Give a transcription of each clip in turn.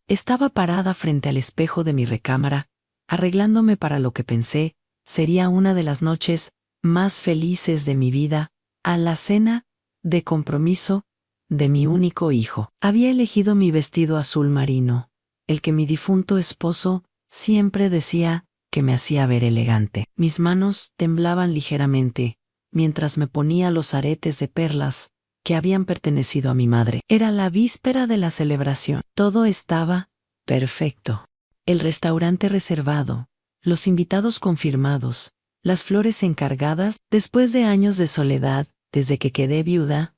Estaba parada frente al espejo de mi recámara, arreglándome para lo que pensé sería una de las noches más felices de mi vida, a la cena de compromiso de mi único hijo. Había elegido mi vestido azul marino, el que mi difunto esposo siempre decía que me hacía ver elegante. Mis manos temblaban ligeramente mientras me ponía los aretes de perlas que habían pertenecido a mi madre. Era la víspera de la celebración. Todo estaba perfecto. El restaurante reservado, los invitados confirmados, las flores encargadas. Después de años de soledad, desde que quedé viuda,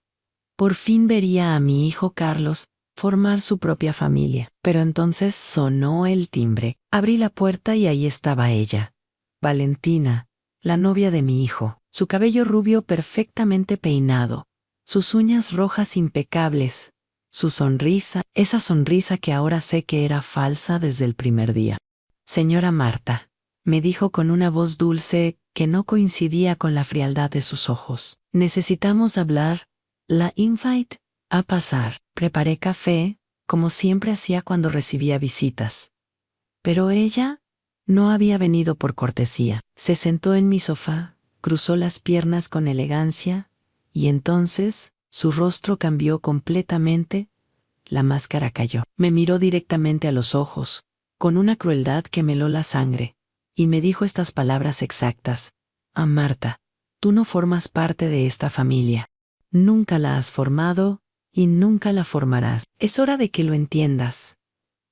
por fin vería a mi hijo Carlos formar su propia familia. Pero entonces sonó el timbre. Abrí la puerta y ahí estaba ella, Valentina, la novia de mi hijo, su cabello rubio perfectamente peinado, sus uñas rojas impecables, su sonrisa, esa sonrisa que ahora sé que era falsa desde el primer día. Señora Marta, me dijo con una voz dulce que no coincidía con la frialdad de sus ojos. Necesitamos hablar. La invite a pasar. Preparé café, como siempre hacía cuando recibía visitas. Pero ella no había venido por cortesía. Se sentó en mi sofá, cruzó las piernas con elegancia, y entonces su rostro cambió completamente, la máscara cayó. Me miró directamente a los ojos, con una crueldad que me heló la sangre, y me dijo estas palabras exactas: «Ah, Marta, tú no formas parte de esta familia. Nunca la has formado, y nunca la formarás. Es hora de que lo entiendas».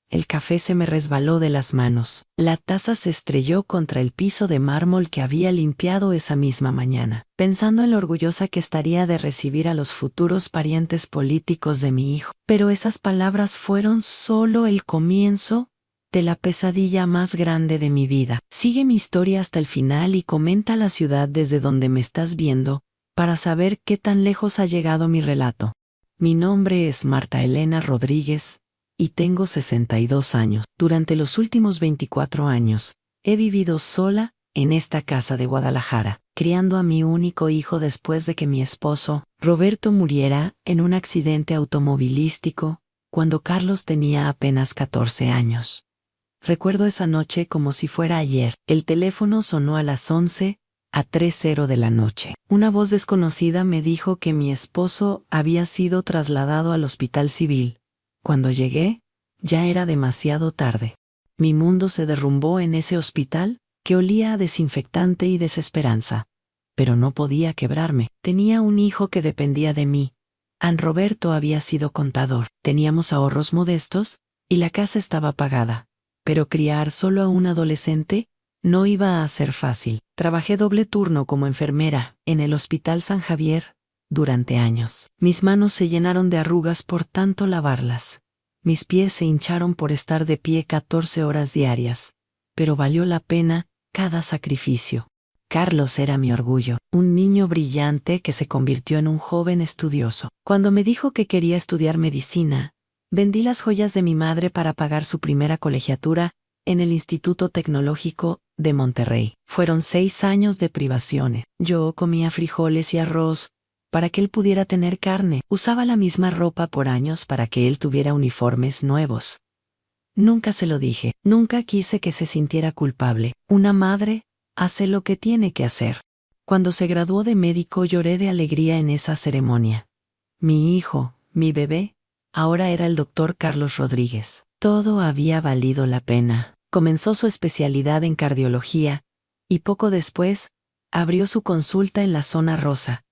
El café se me resbaló de las manos. La taza se estrelló contra el piso de mármol que había limpiado esa misma mañana. Pensando en lo orgullosa que estaría de recibir a los futuros parientes políticos de mi hijo. Pero esas palabras fueron solo el comienzo de la pesadilla más grande de mi vida. Sigue mi historia hasta el final y comenta la ciudad desde donde me estás viendo, para saber qué tan lejos ha llegado mi relato. Mi nombre es Marta Elena Rodríguez, y tengo 62 años. Durante los últimos 24 años, he vivido sola en esta casa de Guadalajara, criando a mi único hijo después de que mi esposo, Roberto, muriera en un accidente automovilístico, cuando Carlos tenía apenas 14 años. Recuerdo esa noche como si fuera ayer. El teléfono sonó a las 11:30 de la noche. Una voz desconocida me dijo que mi esposo había sido trasladado al hospital civil. Cuando llegué, ya era demasiado tarde. Mi mundo se derrumbó en ese hospital, que olía a desinfectante y desesperanza. Pero no podía quebrarme. Tenía un hijo que dependía de mí. An Roberto había sido contador. Teníamos ahorros modestos, y la casa estaba pagada. Pero criar solo a un adolescente no iba a ser fácil. Trabajé doble turno como enfermera en el Hospital San Javier durante años. Mis manos se llenaron de arrugas por tanto lavarlas. Mis pies se hincharon por estar de pie 14 horas diarias. Pero valió la pena cada sacrificio. Carlos era mi orgullo, un niño brillante que se convirtió en un joven estudioso. Cuando me dijo que quería estudiar medicina, vendí las joyas de mi madre para pagar su primera colegiatura en el Instituto Tecnológico de Monterrey. Fueron 6 años de privaciones. Yo comía frijoles y arroz para que él pudiera tener carne. Usaba la misma ropa por años para que él tuviera uniformes nuevos. Nunca se lo dije. Nunca quise que se sintiera culpable. Una madre hace lo que tiene que hacer. Cuando se graduó de médico lloré de alegría en esa ceremonia. Mi hijo, mi bebé, ahora era el doctor Carlos Rodríguez. Todo había valido la pena. Comenzó su especialidad en cardiología, y poco después, abrió su consulta en la zona rosa.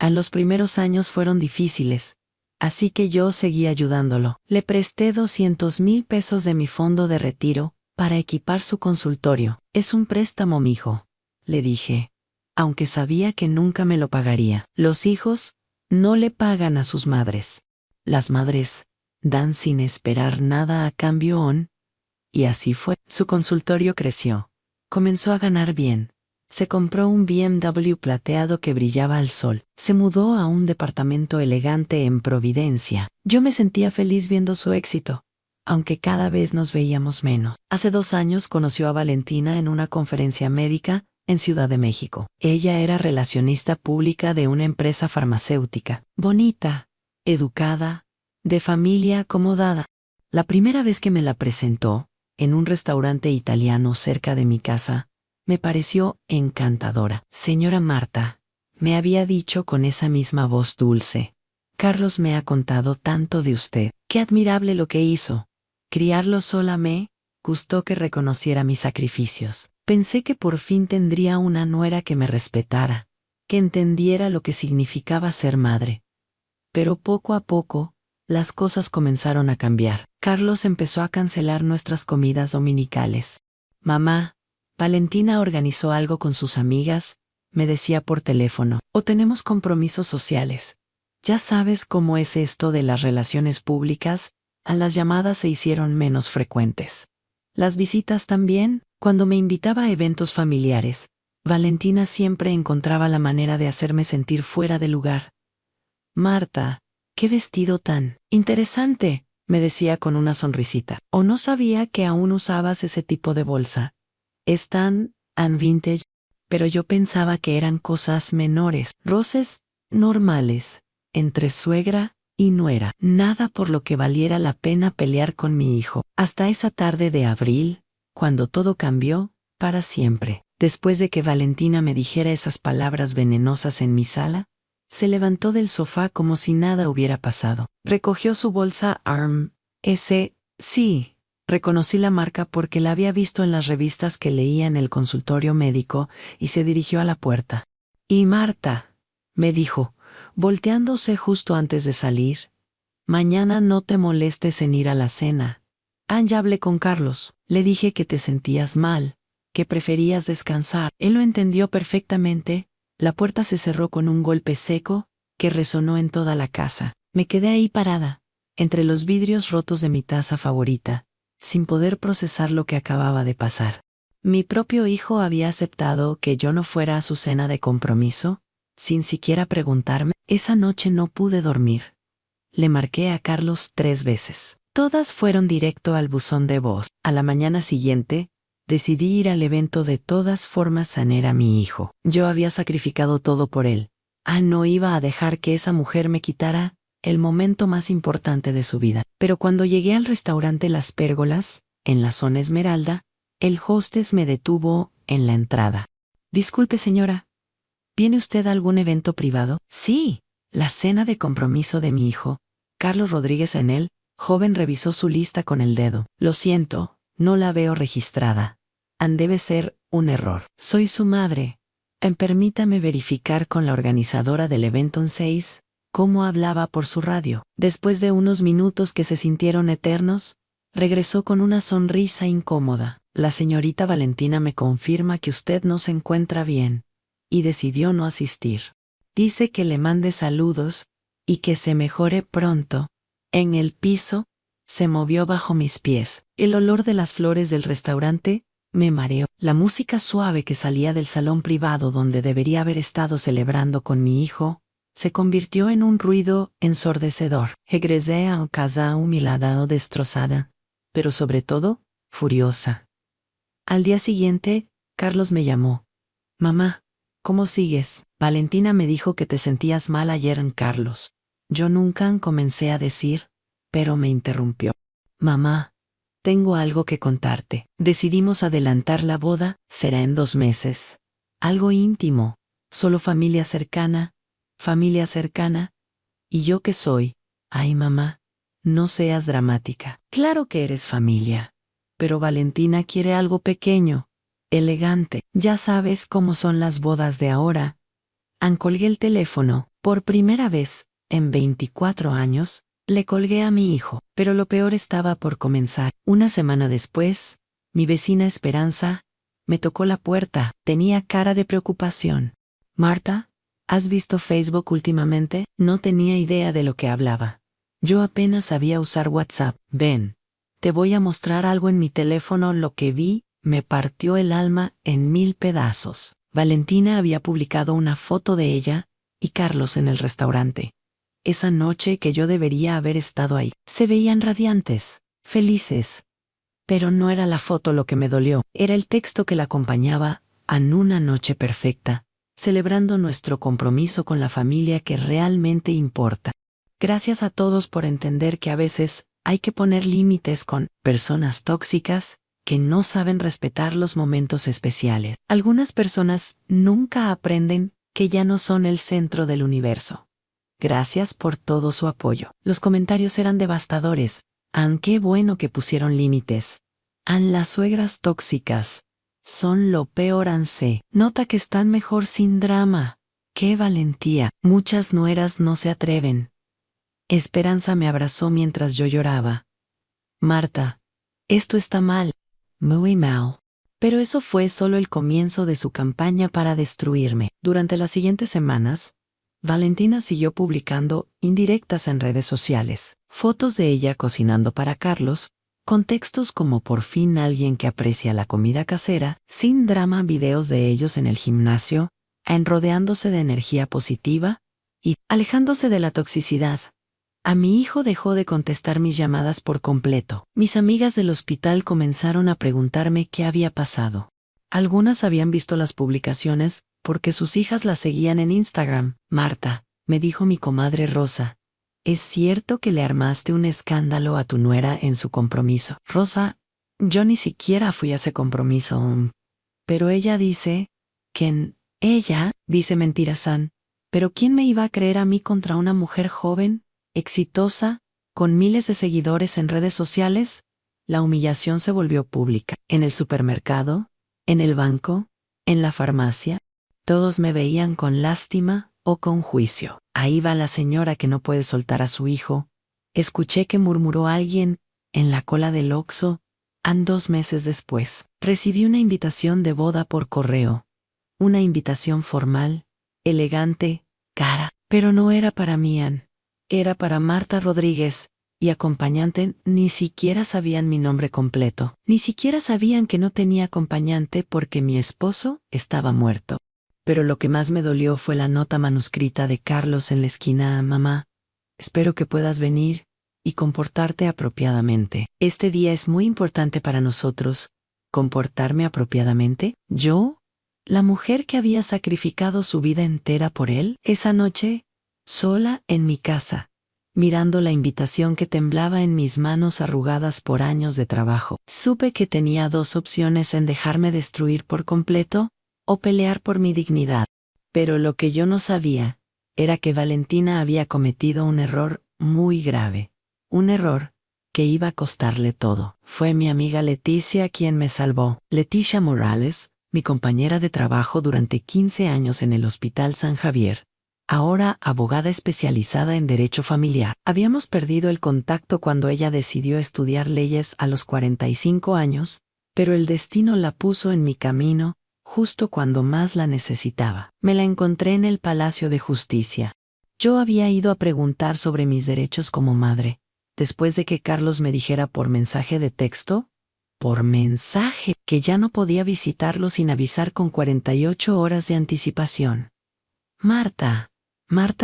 Los primeros años fueron difíciles, así que yo seguí ayudándolo. Le presté 200,000 pesos de mi fondo de retiro para equipar su consultorio. Es un préstamo, mijo, le dije, aunque sabía que nunca me lo pagaría. Los hijos no le pagan a sus madres. Las madres dan sin esperar nada a cambio. Y así fue. Su consultorio creció. Comenzó a ganar bien. Se compró un BMW plateado que brillaba al sol. Se mudó a un departamento elegante en Providencia. Yo me sentía feliz viendo su éxito, aunque cada vez nos veíamos menos. Hace 2 años conoció a Valentina en una conferencia médica en Ciudad de México. Ella era relacionista pública de una empresa farmacéutica. Bonita, educada, de familia acomodada. La primera vez que me la presentó, en un restaurante italiano cerca de mi casa, me pareció encantadora. Señora Marta, me había dicho con esa misma voz dulce. Carlos me ha contado tanto de usted. Qué admirable lo que hizo. Criarlo sola me gustó que reconociera mis sacrificios. Pensé que por fin tendría una nuera que me respetara, que entendiera lo que significaba ser madre. Pero poco a poco, las cosas comenzaron a cambiar. Carlos empezó a cancelar nuestras comidas dominicales. Mamá, Valentina organizó algo con sus amigas, me decía por teléfono, o tenemos compromisos sociales. Ya sabes cómo es esto de las relaciones públicas, a las llamadas se hicieron menos frecuentes. Las visitas también, cuando me invitaba a eventos familiares, Valentina siempre encontraba la manera de hacerme sentir fuera de lugar. Marta, qué vestido tan interesante, me decía con una sonrisita. O no sabía que aún usabas ese tipo de bolsa. Es tan vintage, pero yo pensaba que eran cosas menores, roces normales, entre suegra y nuera. Nada por lo que valiera la pena pelear con mi hijo. Hasta esa tarde de abril, cuando todo cambió, para siempre. Después de que Valentina me dijera esas palabras venenosas en mi sala, se levantó del sofá como si nada hubiera pasado. Recogió su bolsa sí. Reconocí la marca porque la había visto en las revistas que leía en el consultorio médico y se dirigió a la puerta. Y Marta, me dijo, volteándose justo antes de salir, mañana no te molestes en ir a la cena. Ya hablé con Carlos, le dije que te sentías mal, que preferías descansar. Él lo entendió perfectamente. La puerta se cerró con un golpe seco que resonó en toda la casa. Me quedé ahí parada, entre los vidrios rotos de mi taza favorita, sin poder procesar lo que acababa de pasar. Mi propio hijo había aceptado que yo no fuera a su cena de compromiso, sin siquiera preguntarme. Esa noche no pude dormir. Le marqué a Carlos 3 veces. Todas fueron directo al buzón de voz. A la mañana siguiente, decidí ir al evento de todas formas sanar a mi hijo. Yo había sacrificado todo por él. No iba a dejar que esa mujer me quitara el momento más importante de su vida. Pero cuando llegué al restaurante Las Pérgolas, en la zona Esmeralda, el hostess me detuvo en la entrada. Disculpe, señora, ¿viene usted a algún evento privado? Sí, la cena de compromiso de mi hijo. Carlos Rodríguez en él, joven revisó su lista con el dedo. Lo siento, no la veo registrada. Debe ser un error. Soy su madre. Permítame verificar con la organizadora del evento en 6, cómo hablaba por su radio. Después de unos minutos que se sintieron eternos, regresó con una sonrisa incómoda. La señorita Valentina me confirma que usted no se encuentra bien, y decidió no asistir. Dice que le mande saludos, y que se mejore pronto. En el piso, se movió bajo mis pies. El olor de las flores del restaurante me mareó. La música suave que salía del salón privado donde debería haber estado celebrando con mi hijo, se convirtió en un ruido ensordecedor. Regresé a casa humillada o destrozada, pero sobre todo, furiosa. Al día siguiente, Carlos me llamó. Mamá, ¿cómo sigues? Valentina me dijo que te sentías mal ayer en Carlos. Yo nunca comencé a decir, pero me interrumpió. Mamá, tengo algo que contarte. Decidimos adelantar la boda, será en 2 meses. Algo íntimo, solo familia cercana, ¿y yo qué soy? Ay, mamá, no seas dramática. Claro que eres familia. Pero Valentina quiere algo pequeño, elegante. Ya sabes cómo son las bodas de ahora. Colgué el teléfono. Por primera vez, en 24 años, le colgué a mi hijo. Pero lo peor estaba por comenzar. Una semana después, mi vecina Esperanza me tocó la puerta. Tenía cara de preocupación. Marta, ¿has visto Facebook últimamente? No tenía idea de lo que hablaba. Yo apenas sabía usar WhatsApp. Ven, te voy a mostrar algo en mi teléfono. Lo que vi me partió el alma en 1000 pedazos. Valentina había publicado una foto de ella y Carlos en el restaurante. Esa noche que yo debería haber estado ahí. Se veían radiantes, felices. Pero no era la foto lo que me dolió, era el texto que la acompañaba. En una noche perfecta, celebrando nuestro compromiso con la familia que realmente importa. Gracias a todos por entender que a veces hay que poner límites con personas tóxicas que no saben respetar los momentos especiales. Algunas personas nunca aprenden que ya no son el centro del universo. Gracias por todo su apoyo. Los comentarios eran devastadores. Qué bueno que pusieron límites. Las suegras tóxicas son lo peor. Se nota que están mejor sin drama. ¡Qué valentía! Muchas nueras no se atreven. Esperanza me abrazó mientras yo lloraba. Marta, esto está mal. Muy mal. Pero eso fue solo el comienzo de su campaña para destruirme. Durante las siguientes semanas, Valentina siguió publicando indirectas en redes sociales, fotos de ella cocinando para Carlos, con textos como por fin alguien que aprecia la comida casera, sin drama videos de ellos en el gimnasio, rodeándose de energía positiva y alejándose de la toxicidad. A mi hijo dejó de contestar mis llamadas por completo. Mis amigas del hospital comenzaron a preguntarme qué había pasado. Algunas habían visto las publicaciones porque sus hijas las seguían en Instagram. Marta, me dijo mi comadre Rosa, ¿es cierto que le armaste un escándalo a tu nuera en su compromiso? Rosa, yo ni siquiera fui a ese compromiso. Pero ella dice que ella dice mentiras, San. Pero ¿quién me iba a creer a mí contra una mujer joven, exitosa, con miles de seguidores en redes sociales? La humillación se volvió pública. En el supermercado, en el banco, en la farmacia, todos me veían con lástima o con juicio. Ahí va la señora que no puede soltar a su hijo. Escuché que murmuró alguien en la cola del Oxxo. 2 meses después, recibí una invitación de boda por correo. Una invitación formal, elegante, cara, pero no era para mí, era para Marta Rodríguez, y acompañante. Ni siquiera sabían mi nombre completo. Ni siquiera sabían que no tenía acompañante porque mi esposo estaba muerto. Pero lo que más me dolió fue la nota manuscrita de Carlos en la esquina. Mamá, espero que puedas venir y comportarte apropiadamente. Este día es muy importante para nosotros. ¿Comportarme apropiadamente? ¿Yo? ¿La mujer que había sacrificado su vida entera por él? Esa noche, sola en mi casa, mirando la invitación que temblaba en mis manos arrugadas por años de trabajo, supe que tenía 2 opciones: en dejarme destruir por completo o pelear por mi dignidad. Pero lo que yo no sabía era que Valentina había cometido un error muy grave, un error que iba a costarle todo. Fue mi amiga Leticia quien me salvó. Leticia Morales, mi compañera de trabajo durante 15 años en el Hospital San Javier, ahora abogada especializada en derecho familiar. Habíamos perdido el contacto cuando ella decidió estudiar leyes a los 45 años, pero el destino la puso en mi camino justo cuando más la necesitaba. Me la encontré en el Palacio de Justicia. Yo había ido a preguntar sobre mis derechos como madre, después de que Carlos me dijera por mensaje de texto, que ya no podía visitarlo sin avisar con 48 horas de anticipación. Marta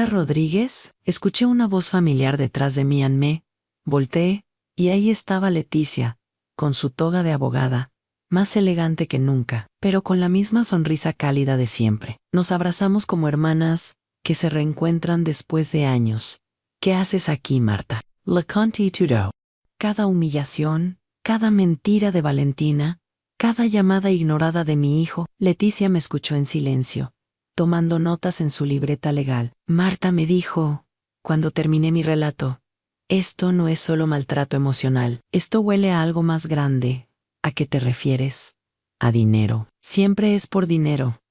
Rodríguez, escuché una voz familiar detrás de mí. Me volteé, y ahí estaba Leticia, con su toga de abogada, más elegante que nunca, pero con la misma sonrisa cálida de siempre. Nos abrazamos como hermanas que se reencuentran después de años. ¿Qué haces aquí, Marta? Le conté todo. Cada humillación, cada mentira de Valentina, cada llamada ignorada de mi hijo. Leticia me escuchó en silencio, tomando notas en su libreta legal. Marta me dijo, cuando terminé mi relato, esto no es solo maltrato emocional, esto huele a algo más grande. ¿A qué te refieres? A dinero. Siempre es por dinero.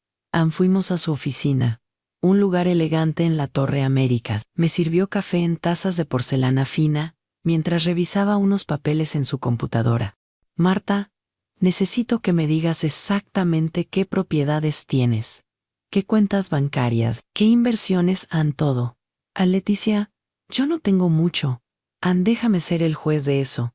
Fuimos a su oficina, un lugar elegante en la Torre América. Me sirvió café en tazas de porcelana fina, mientras revisaba unos papeles en su computadora. Marta, necesito que me digas exactamente qué propiedades tienes, qué cuentas bancarias, qué inversiones, todo. A Leticia, yo no tengo mucho. Déjame ser el juez de eso.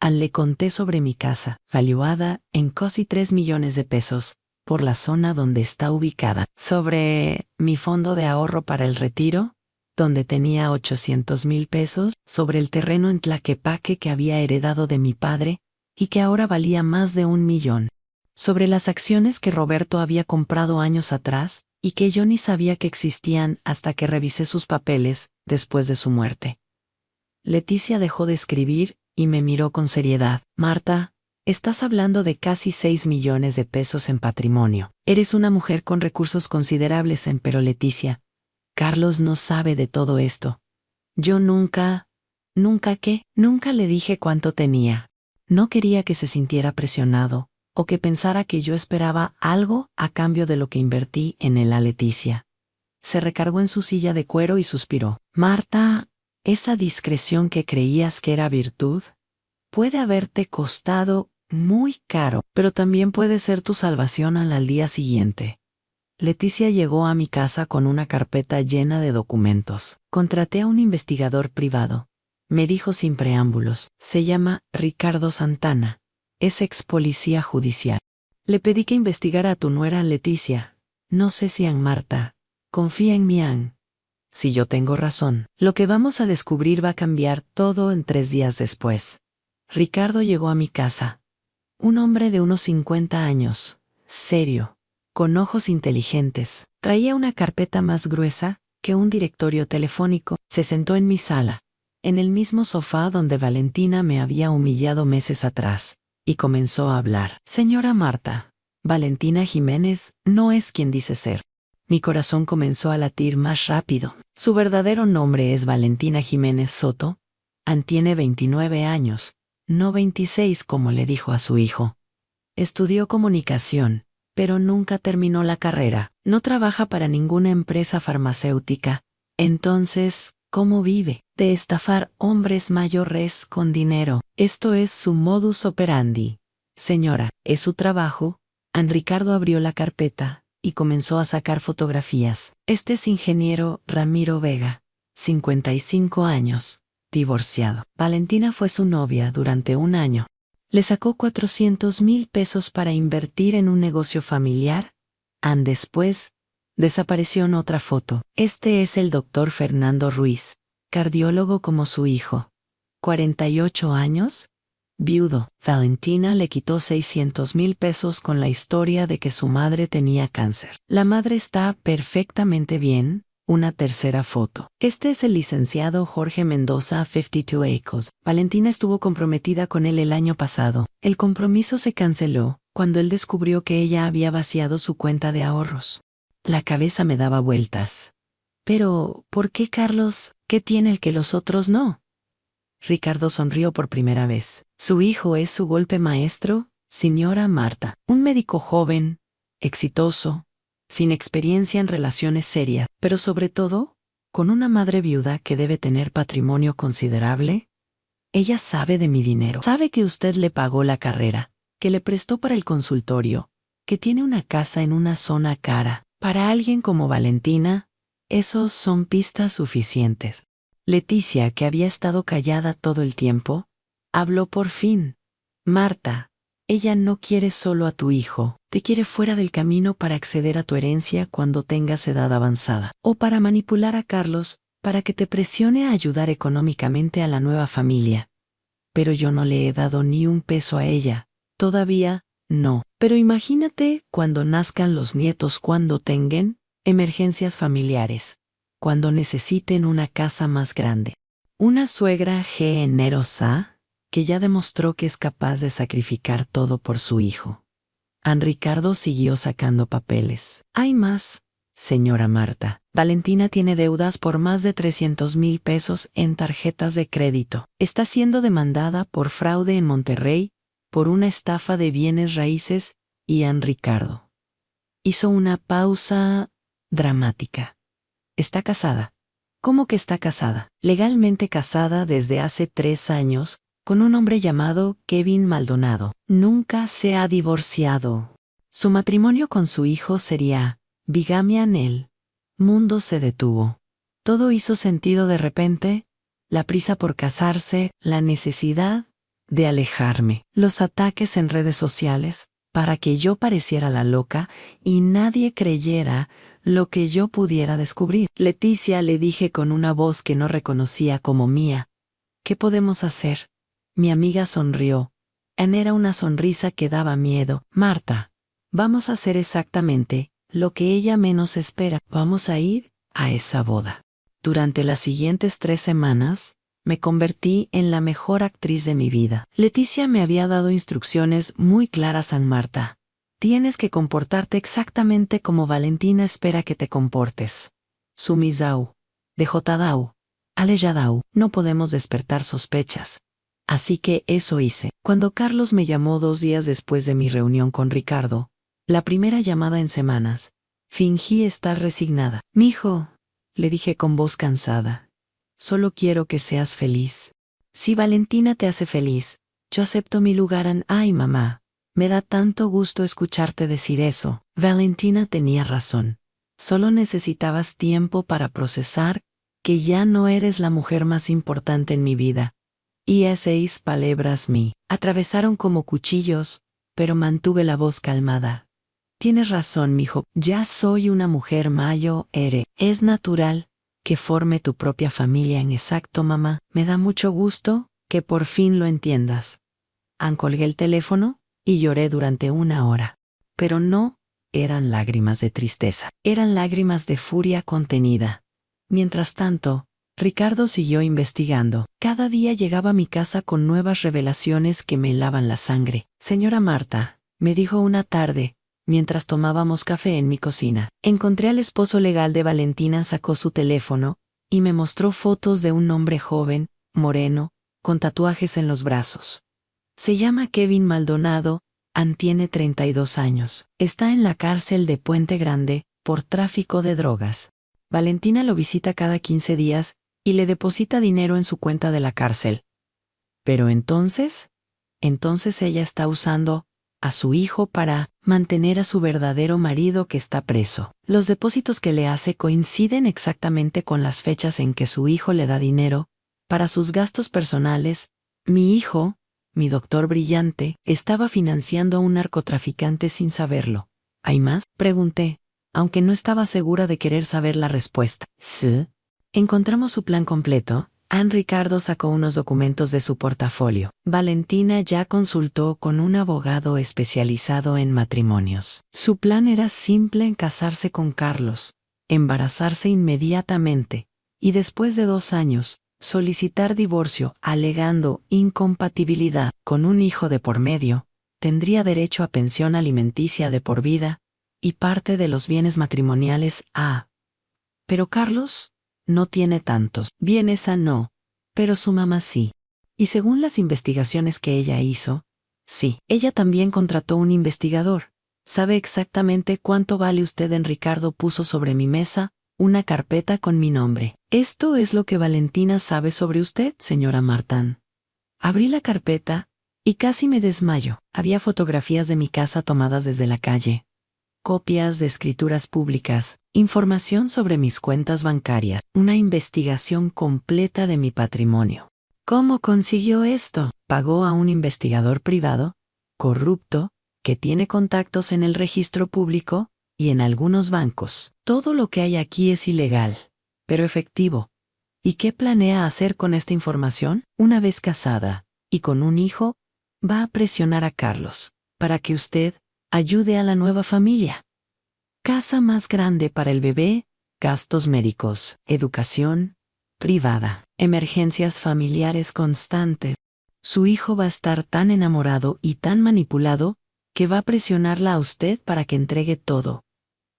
Le conté sobre mi casa, valuada en casi 3 millones de pesos, por la zona donde está ubicada, sobre mi fondo de ahorro para el retiro, donde tenía 800,000 pesos, sobre el terreno en Tlaquepaque que había heredado de mi padre, y que ahora valía más de 1 millón, sobre las acciones que Roberto había comprado años atrás, y que yo ni sabía que existían hasta que revisé sus papeles después de su muerte. Leticia dejó de escribir y me miró con seriedad. Marta, estás hablando de casi 6 millones de pesos en patrimonio. Eres una mujer con recursos considerables, pero Leticia, Carlos no sabe de todo esto. Yo nunca le dije cuánto tenía. No quería que se sintiera presionado, o que pensara que yo esperaba algo a cambio de lo que invertí en él. A Leticia se recargó en su silla de cuero y suspiró. Marta, esa discreción que creías que era virtud, puede haberte costado muy caro, pero también puede ser tu salvación al día siguiente. Leticia llegó a mi casa con una carpeta llena de documentos. Contraté a un investigador privado. Me dijo sin preámbulos. Se llama Ricardo Santana. Es ex policía judicial. Le pedí que investigara a tu nuera Leticia. No sé si Marta confía en mí. Si yo tengo razón, lo que vamos a descubrir va a cambiar todo en 3 días después. Ricardo llegó a mi casa. Un hombre de unos 50 años, serio, con ojos inteligentes. Traía una carpeta más gruesa que un directorio telefónico. Se sentó en mi sala, en el mismo sofá donde Valentina me había humillado meses atrás, y comenzó a hablar. Señora Marta, Valentina Jiménez no es quien dice ser. Mi corazón comenzó a latir más rápido. Su verdadero nombre es Valentina Jiménez Soto. Tiene 29 años, no 26 como le dijo a su hijo. Estudió comunicación, pero nunca terminó la carrera. No trabaja para ninguna empresa farmacéutica. Entonces, ¿cómo vive? De estafar hombres mayores con dinero. Esto es su modus operandi. Señora, ¿es su trabajo? Ricardo abrió la carpeta y comenzó a sacar fotografías. Este es ingeniero Ramiro Vega, 55 años, divorciado. Valentina fue su novia durante 1 año. Le sacó 400,000 pesos para invertir en un negocio familiar. Después, desapareció en otra foto. Este es el doctor Fernando Ruiz, cardiólogo como su hijo. 48 años, viudo. Valentina le quitó 600,000 pesos con la historia de que su madre tenía cáncer. La madre está perfectamente bien. Una tercera foto. Este es el licenciado Jorge Mendoza, 52 Acres. Valentina estuvo comprometida con él el año pasado. El compromiso se canceló cuando él descubrió que ella había vaciado su cuenta de ahorros. La cabeza me daba vueltas. Pero, ¿por qué Carlos? ¿Qué tiene el que los otros no? Ricardo sonrió por primera vez. Su hijo es su golpe maestro, señora Marta. Un médico joven, exitoso, sin experiencia en relaciones serias, pero sobre todo, con una madre viuda que debe tener patrimonio considerable. Ella sabe de mi dinero. Sabe que usted le pagó la carrera, que le prestó para el consultorio, que tiene una casa en una zona cara. Para alguien como Valentina, esos son pistas suficientes. Leticia, que había estado callada todo el tiempo, habló por fin. Marta, ella no quiere solo a tu hijo, te quiere fuera del camino para acceder a tu herencia cuando tengas edad avanzada. O para manipular a Carlos, para que te presione a ayudar económicamente a la nueva familia. Pero yo no le he dado ni un peso a ella. Todavía, no. Pero imagínate cuando nazcan los nietos, cuando tengan emergencias familiares, cuando necesiten una casa más grande. Una suegra generosa que ya demostró que es capaz de sacrificar todo por su hijo. Ricardo siguió sacando papeles. Hay más, señora Marta. Valentina tiene deudas por más de 300,000 pesos en tarjetas de crédito. Está siendo demandada por fraude en Monterrey, por una estafa de bienes raíces, y Ricardo hizo una pausa dramática. Está casada. ¿Cómo que está casada? Legalmente casada desde hace 3 años, con un hombre llamado Kevin Maldonado. Nunca se ha divorciado. Su matrimonio con su hijo sería bigamia en él. Mundo se detuvo. Todo hizo sentido de repente, la prisa por casarse, la necesidad de alejarme, los ataques en redes sociales, para que yo pareciera la loca y nadie creyera lo que yo pudiera descubrir. Leticia, le dije con una voz que no reconocía como mía. ¿Qué podemos hacer? Mi amiga sonrió. Era una sonrisa que daba miedo. Marta, vamos a hacer exactamente lo que ella menos espera. Vamos a ir a esa boda. Durante las siguientes 3 semanas, Me convertí en la mejor actriz de mi vida. Leticia me había dado instrucciones muy claras a Marta. Tienes que comportarte exactamente como Valentina espera que te comportes. Sumizau, dejotadau, alejadau, no podemos despertar sospechas. Así que eso hice. Cuando Carlos me llamó 2 días después de mi reunión con Ricardo, la primera llamada en semanas, fingí estar resignada. Mijo, le dije con voz cansada, solo quiero que seas feliz. Si Valentina te hace feliz, yo acepto mi lugar en... Ay, mamá, me da tanto gusto escucharte decir eso. Valentina tenía razón. Solo necesitabas tiempo para procesar que ya no eres la mujer más importante en mi vida. Y esas palabras me atravesaron como cuchillos, pero mantuve la voz calmada. Tienes razón, mijo, ya soy una mujer mayor. Es natural que forme tu propia familia en exacto, mamá. Me da mucho gusto que por fin lo entiendas. Colgué el teléfono y lloré durante 1 hora. Pero no eran lágrimas de tristeza, eran lágrimas de furia contenida. Mientras tanto, Ricardo siguió investigando. Cada día llegaba a mi casa con nuevas revelaciones que me helaban la sangre. Señora Marta, me dijo una tarde, mientras tomábamos café en mi cocina, encontré al esposo legal de Valentina. Sacó su teléfono y me mostró fotos de un hombre joven, moreno, con tatuajes en los brazos. Se llama Kevin Maldonado, tiene 32 años. Está en la cárcel de Puente Grande por tráfico de drogas. Valentina lo visita cada 15 días y le deposita dinero en su cuenta de la cárcel. Pero entonces ella está usando a su hijo para mantener a su verdadero marido que está preso. Los depósitos que le hace coinciden exactamente con las fechas en que su hijo le da dinero para sus gastos personales. Mi hijo, mi doctor brillante, estaba financiando a un narcotraficante sin saberlo. ¿Hay más?, pregunté, aunque no estaba segura de querer saber la respuesta. Sí. Encontramos su plan completo. Ricardo sacó unos documentos de su portafolio. Valentina ya consultó con un abogado especializado en matrimonios. Su plan era simple: en casarse con Carlos, embarazarse inmediatamente, y después de 2 años, solicitar divorcio, alegando incompatibilidad. Con un hijo de por medio, tendría derecho a pensión alimenticia de por vida y parte de los bienes matrimoniales. Pero Carlos no tiene tantos bienes. No, pero su mamá sí. Y según las investigaciones que ella hizo, sí, ella también contrató un investigador. ¿Sabe exactamente cuánto vale usted? Ricardo puso sobre mi mesa una carpeta con mi nombre. Esto es lo que Valentina sabe sobre usted, señora Martán. Abrí la carpeta y casi me desmayo. Había fotografías de mi casa tomadas desde la calle, copias de escrituras públicas, información sobre mis cuentas bancarias, una investigación completa de mi patrimonio. ¿Cómo consiguió esto? ¿Pagó a un investigador privado, corrupto, que tiene contactos en el registro público y en algunos bancos? Todo lo que hay aquí es ilegal, pero efectivo. ¿Y qué planea hacer con esta información? Una vez casada y con un hijo, va a presionar a Carlos para que usted ayude a la nueva familia. Casa más grande para el bebé, gastos médicos, educación privada, emergencias familiares constantes. Su hijo va a estar tan enamorado y tan manipulado que va a presionarla a usted para que entregue todo.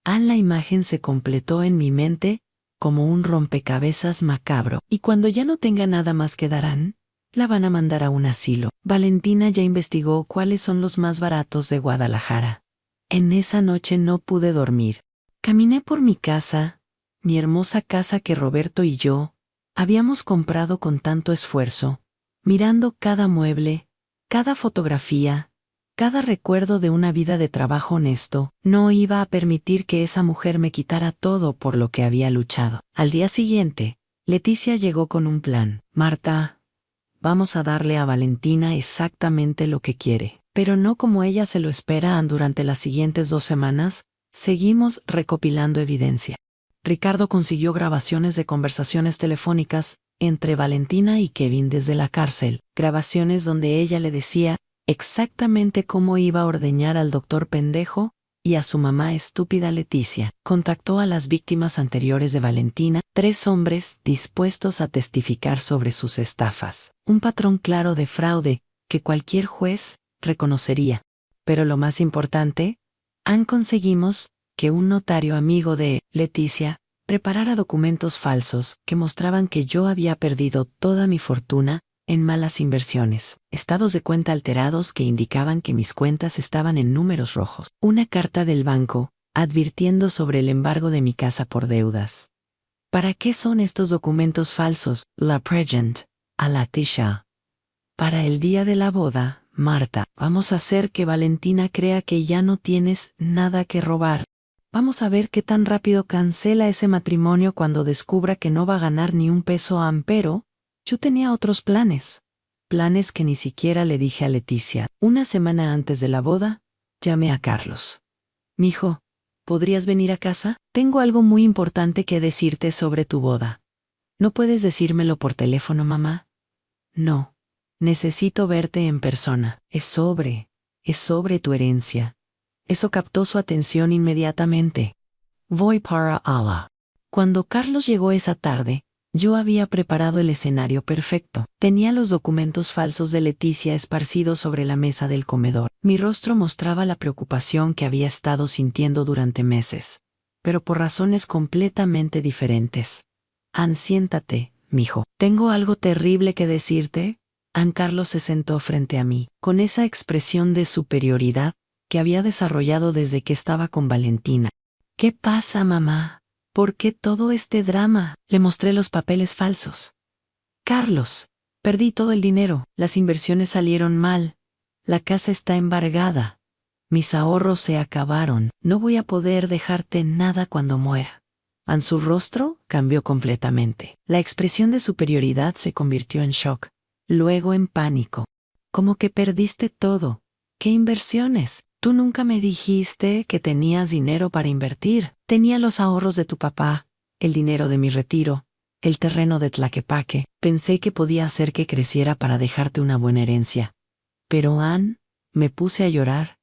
La imagen se completó en mi mente como un rompecabezas macabro. Y cuando ya no tenga nada más que darán, la van a mandar a un asilo. Valentina ya investigó cuáles son los más baratos de Guadalajara. En esa noche no pude dormir. Caminé por mi casa, mi hermosa casa que Roberto y yo habíamos comprado con tanto esfuerzo, mirando cada mueble, cada fotografía, cada recuerdo de una vida de trabajo honesto. No iba a permitir que esa mujer me quitara todo por lo que había luchado. Al día siguiente, Leticia llegó con un plan. Marta, vamos a darle a Valentina exactamente lo que quiere, pero no como ella se lo espera. Durante las siguientes 2 semanas, seguimos recopilando evidencia. Ricardo consiguió grabaciones de conversaciones telefónicas entre Valentina y Kevin desde la cárcel, grabaciones donde ella le decía exactamente cómo iba a ordeñar al doctor pendejo y a su mamá estúpida Leticia. Contactó a las víctimas anteriores de Valentina, 3 hombres dispuestos a testificar sobre sus estafas. Un patrón claro de fraude que cualquier juez reconocería. Pero lo más importante, conseguimos que un notario amigo de Leticia preparara documentos falsos que mostraban que yo había perdido toda mi fortuna en malas inversiones, estados de cuenta alterados que indicaban que mis cuentas estaban en números rojos, una carta del banco advirtiendo sobre el embargo de mi casa por deudas. ¿Para qué son estos documentos falsos? La Pregent, a Leticia. Para el día de la boda, Marta, vamos a hacer que Valentina crea que ya no tienes nada que robar. Vamos a ver qué tan rápido cancela ese matrimonio cuando descubra que no va a ganar ni un peso a Ampero. Yo tenía otros planes. Planes que ni siquiera le dije a Leticia. Una semana antes de la boda, llamé a Carlos. Mijo, ¿podrías venir a casa? Tengo algo muy importante que decirte sobre tu boda. ¿No puedes decírmelo por teléfono, mamá? No. Necesito verte en persona. Es sobre tu herencia. Eso captó su atención inmediatamente. Voy para allá. Cuando Carlos llegó esa tarde, yo había preparado el escenario perfecto. Tenía los documentos falsos de Leticia esparcidos sobre la mesa del comedor. Mi rostro mostraba la preocupación que había estado sintiendo durante meses, pero por razones completamente diferentes. Siéntate, mijo. Tengo algo terrible que decirte. Carlos se sentó frente a mí, con esa expresión de superioridad que había desarrollado desde que estaba con Valentina. ¿Qué pasa, mamá? ¿Por qué todo este drama? Le mostré los papeles falsos. Carlos, perdí todo el dinero, las inversiones salieron mal, la casa está embargada, mis ahorros se acabaron, no voy a poder dejarte nada cuando muera. Su rostro cambió completamente. La expresión de superioridad se convirtió en shock, luego en pánico. ¿Cómo que perdiste todo? ¿Qué inversiones? Tú nunca me dijiste que tenías dinero para invertir. Tenía los ahorros de tu papá, el dinero de mi retiro, el terreno de Tlaquepaque. Pensé que podía hacer que creciera para dejarte una buena herencia. Pero me puse a llorar.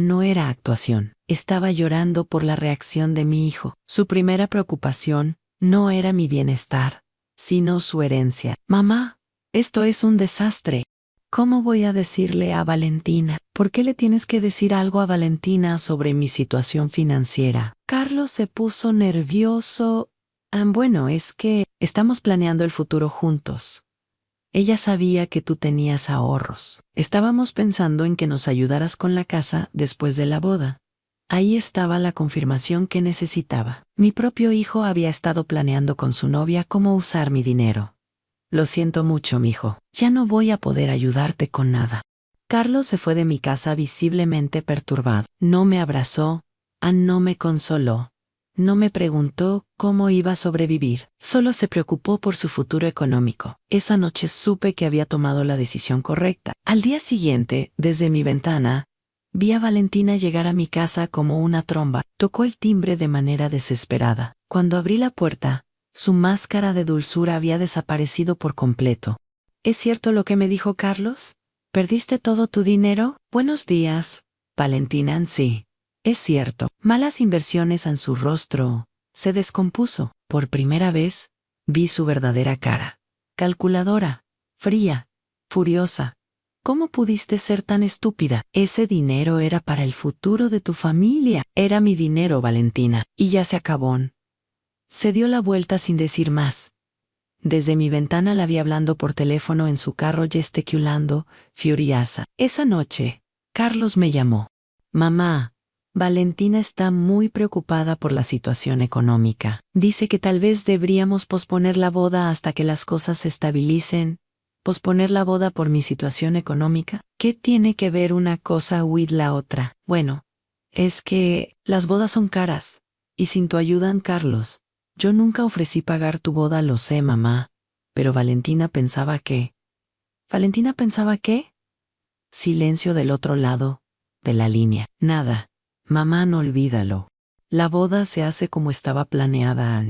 No era actuación. Estaba llorando por la reacción de mi hijo. Su primera preocupación no era mi bienestar, sino su herencia. Mamá, esto es un desastre. ¿Cómo voy a decirle a Valentina? ¿Por qué le tienes que decir algo a Valentina sobre mi situación financiera? Carlos se puso nervioso. Bueno, es que estamos planeando el futuro juntos. Ella sabía que tú tenías ahorros. Estábamos pensando en que nos ayudaras con la casa después de la boda. Ahí estaba la confirmación que necesitaba. Mi propio hijo había estado planeando con su novia cómo usar mi dinero. Lo siento mucho, mijo. Ya no voy a poder ayudarte con nada. Carlos se fue de mi casa visiblemente perturbado. No me abrazó, no me consoló. No me preguntó cómo iba a sobrevivir. Solo se preocupó por su futuro económico. Esa noche supe que había tomado la decisión correcta. Al día siguiente, desde mi ventana, vi a Valentina llegar a mi casa como una tromba. Tocó el timbre de manera desesperada. Cuando abrí la puerta, su máscara de dulzura había desaparecido por completo. ¿Es cierto lo que me dijo Carlos? ¿Perdiste todo tu dinero? Buenos días, Valentina. Sí, es cierto. Malas inversiones. En su rostro se descompuso. Por primera vez, vi su verdadera cara. Calculadora, fría, furiosa. ¿Cómo pudiste ser tan estúpida? Ese dinero era para el futuro de tu familia. Era mi dinero, Valentina, y ya se acabó. Se dio la vuelta sin decir más. Desde mi ventana la vi hablando por teléfono en su carro gesticulando, furiosa. Esa noche, Carlos me llamó. Mamá, Valentina está muy preocupada por la situación económica. Dice que tal vez deberíamos posponer la boda hasta que las cosas se estabilicen. ¿Posponer la boda por mi situación económica? ¿Qué tiene que ver una cosa con la otra? Bueno, es que las bodas son caras. Y sin tu ayuda, Carlos. Yo nunca ofrecí pagar tu boda, lo sé, mamá. Pero Valentina pensaba que... ¿Valentina pensaba qué? Silencio del otro lado de la línea. Nada. Mamá, no olvídalo. La boda se hace como estaba planeada,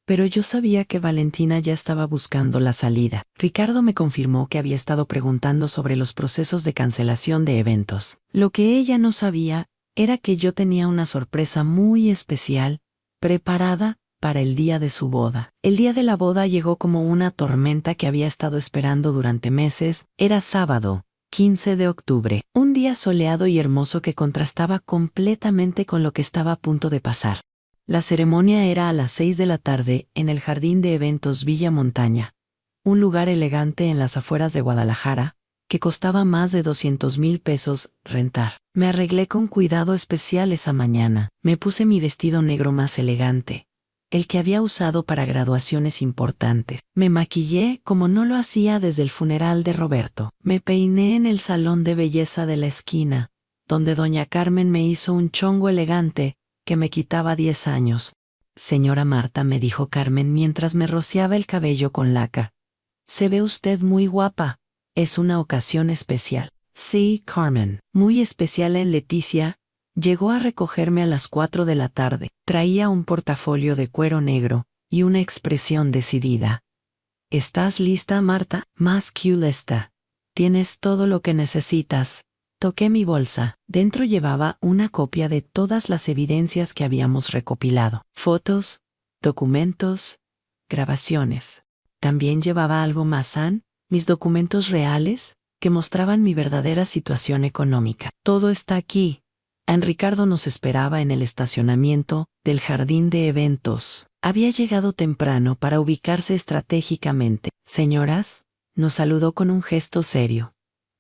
Pero yo sabía que Valentina ya estaba buscando la salida. Ricardo me confirmó que había estado preguntando sobre los procesos de cancelación de eventos. Lo que ella no sabía era que yo tenía una sorpresa muy especial, preparada para el día de su boda. El día de la boda llegó como una tormenta que había estado esperando durante meses. Era sábado, 15 de octubre, un día soleado y hermoso que contrastaba completamente con lo que estaba a punto de pasar. La ceremonia era a las 6 de la tarde en el Jardín de Eventos Villa Montaña, un lugar elegante en las afueras de Guadalajara, que costaba más de 200,000 pesos rentar. Me arreglé con cuidado especial esa mañana. Me puse mi vestido negro más elegante, el que había usado para graduaciones importantes. Me maquillé como no lo hacía desde el funeral de Roberto. Me peiné en el salón de belleza de la esquina, donde doña Carmen me hizo un chongo elegante que me quitaba 10 años. Señora Marta, me dijo Carmen mientras me rociaba el cabello con laca. Se ve usted muy guapa. Es una ocasión especial. Sí, Carmen. Muy especial. Leticia llegó a recogerme a las 4 de la tarde. Traía un portafolio de cuero negro y una expresión decidida. ¿Estás lista, Marta? Más que lista. Tienes todo lo que necesitas. Toqué mi bolsa. Dentro llevaba una copia de todas las evidencias que habíamos recopilado. Fotos, documentos, grabaciones. También llevaba algo más, mis documentos reales, que mostraban mi verdadera situación económica. Todo está aquí. Ricardo nos esperaba en el estacionamiento del Jardín de Eventos. Había llegado temprano para ubicarse estratégicamente. Señoras, nos saludó con un gesto serio.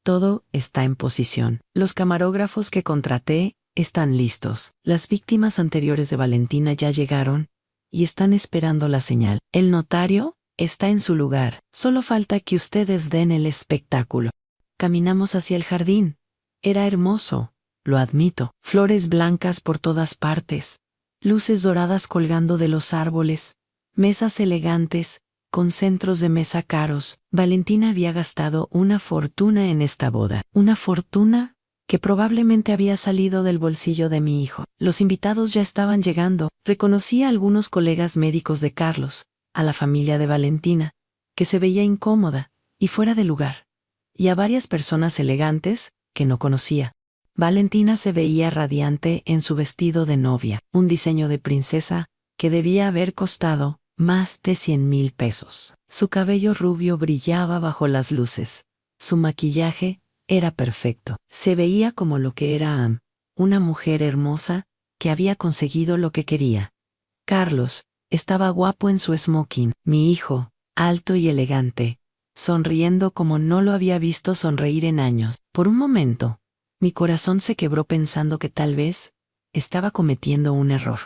Todo está en posición. Los camarógrafos que contraté están listos. Las víctimas anteriores de Valentina ya llegaron y están esperando la señal. El notario está en su lugar. Solo falta que ustedes den el espectáculo. Caminamos hacia el jardín. Era hermoso, lo admito. Flores blancas por todas partes, luces doradas colgando de los árboles, mesas elegantes, con centros de mesa caros. Valentina había gastado una fortuna en esta boda. Una fortuna que probablemente había salido del bolsillo de mi hijo. Los invitados ya estaban llegando. Reconocí a algunos colegas médicos de Carlos, a la familia de Valentina, que se veía incómoda y fuera de lugar, y a varias personas elegantes que no conocía. Valentina se veía radiante en su vestido de novia, un diseño de princesa que debía haber costado más de 100,000 pesos. Su cabello rubio brillaba bajo las luces. Su maquillaje era perfecto. Se veía como lo que era una mujer hermosa que había conseguido lo que quería. Carlos estaba guapo en su smoking. Mi hijo, alto y elegante, sonriendo como no lo había visto sonreír en años. Por un momento, mi corazón se quebró pensando que tal vez estaba cometiendo un error.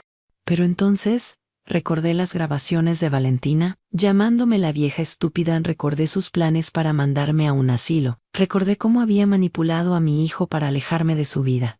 Pero entonces recordé las grabaciones de Valentina, llamándome la vieja estúpida. Recordé sus planes para mandarme a un asilo. Recordé cómo había manipulado a mi hijo para alejarme de su vida.